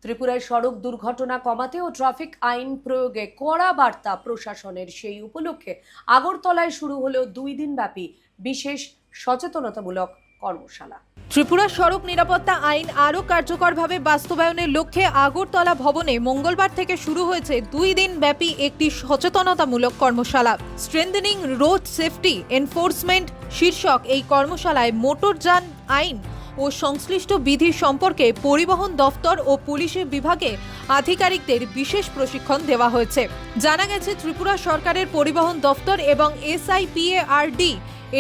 ত্রিপুরায় সড়ক দুর্ঘটনা কমাতে ও ট্রাফিক আইন প্রয়োগে কড়া বার্তা প্রশাসনের। সেই উপলক্ষে আগরতলায় শুরু হলো 2 দিন ব্যাপী বিশেষ সচেতনতামূলক কর্মশালা। ত্রিপুরা সড়ক নিরাপত্তা আইন আরও কার্যকরভাবে বাস্তবায়নের লক্ষ্যে আগরতলা ভবনে মঙ্গলবার থেকে শুরু হয়েছে 2 দিন ব্যাপী একটি সচেতনতামূলক কর্মশালা। স্ট্রেংথেনিং রোড সেফটি এনফোর্সমেন্ট শীর্ষক এই কর্মশালায় মোটরযান আইন ও সংশ্লিষ্ট বিধি সম্পর্কে পরিবহন দফতর ও পুলিশের বিভাগে আধিকারিকদের বিশেষ প্রশিক্ষণ দেওয়া হয়েছে। জানা গেছে, ত্রিপুরা সরকারের পরিবহন দফতর এবং SIPARD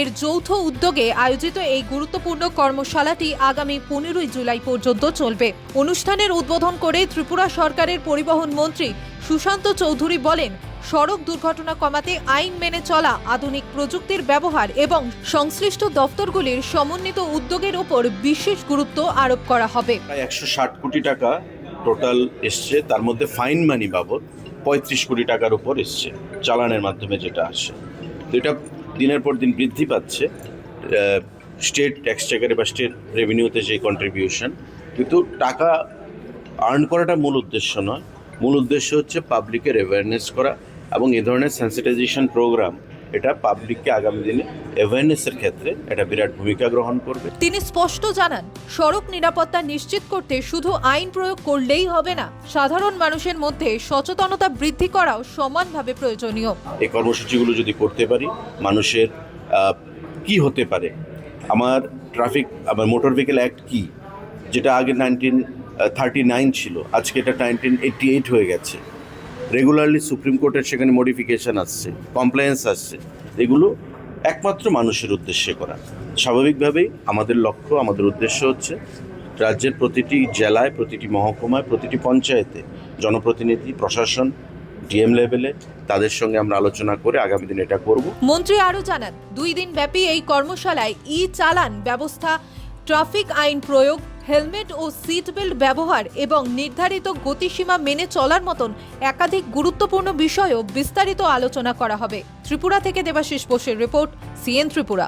এর যৌথ উদ্যোগে আয়োজিত এই গুরুত্বপূর্ণ কর্মশালাটি আগামী 15 জুলাই পর্যন্ত চলবে। অনুষ্ঠানের উদ্বোধন করে ত্রিপুরা সরকারের পরিবহন মন্ত্রী সুশান্ত চৌধুরী বলেন, সড়ক দুর্ঘটনা কমাতে আইন মেনে চলা, আধুনিক প্রযুক্তির ব্যবহার এবং সংশ্লিষ্ট দফতরগুলির সমন্বিত উদ্যোগের উপর বিশেষ গুরুত্ব আরোপ করা হবে। প্রায় 160 কোটি টাকা টোটাল এসছে, তার মধ্যে ফাইন মানি বাবদ 35 কোটি টাকার উপর এসছে চালানের মাধ্যমে যেটা আসে। তো এটা দিনের পর দিন বৃদ্ধি পাচ্ছে স্টেট ট্যাক্স চেকারে বা স্টেট রেভিনিউতে যে কন্ট্রিবিউশন, কিন্তু টাকা আর্ন করাটা মূল উদ্দেশ্য নয়। মূল উদ্দেশ্য হচ্ছে পাবলিকের অ্যাওয়ারনেস করা এবং এ ধরনের সেন্সিটাইজেশন প্রোগ্রাম এটা পাবলিককে আগামী দিনে অ্যাওয়ারনেসের ক্ষেত্রে একটা বিরাট ভূমিকা গ্রহণ করবে। তিনি স্পষ্ট জানান, সড়ক নিরাপত্তা নিশ্চিত করতে শুধু আইন প্রয়োগ করলেই হবে না, সাধারণ মানুষের মধ্যে সচেতনতা বৃদ্ধি করাও সমানভাবে প্রয়োজনীয়। এই কর্মসূচিগুলো যদি করতে পারি, মানুষের কি হতে পারে, আমার মোটর ভেহিকেল অ্যাক্ট কি, যেটা আগে 1939 ছিল, আজকে এটা 1988 হয়ে গেছে। রেগুলারলি সুপ্রিম কোর্টের সেখানে মডিফিকেশন আসছে, কমপ্লায়েন্স আসছে। এগুলো একমাত্র মানুষের উদ্দেশ্যে করা। স্বাভাবিকভাবেই আমাদের লক্ষ্য, আমাদের উদ্দেশ্য হচ্ছে রাজ্যের প্রতিটি জেলায়, প্রতিটি মহকুমায়, প্রতিটি পঞ্চায়েতে জনপ্রতিনিধি, প্রশাসন, ডিএম লেভেলে তাদের সঙ্গে আমরা আলোচনা করে আগামী দিন এটা করব। মন্ত্রী আরও জানান, 2 দিন ব্যাপী এই কর্মশালায় চালান ব্যবস্থা, ট্রাফিক আইন প্রয়োগ, হেলমেট ও সিট বেল্ট ব্যবহার এবং নির্ধারিত গতিসীমা মেনে চলার মতন একাধিক গুরুত্বপূর্ণ বিষয়েও বিস্তারিত আলোচনা করা হবে। ত্রিপুরা থেকে দেবাশিস বোসের রিপোর্ট, CN ত্রিপুরা।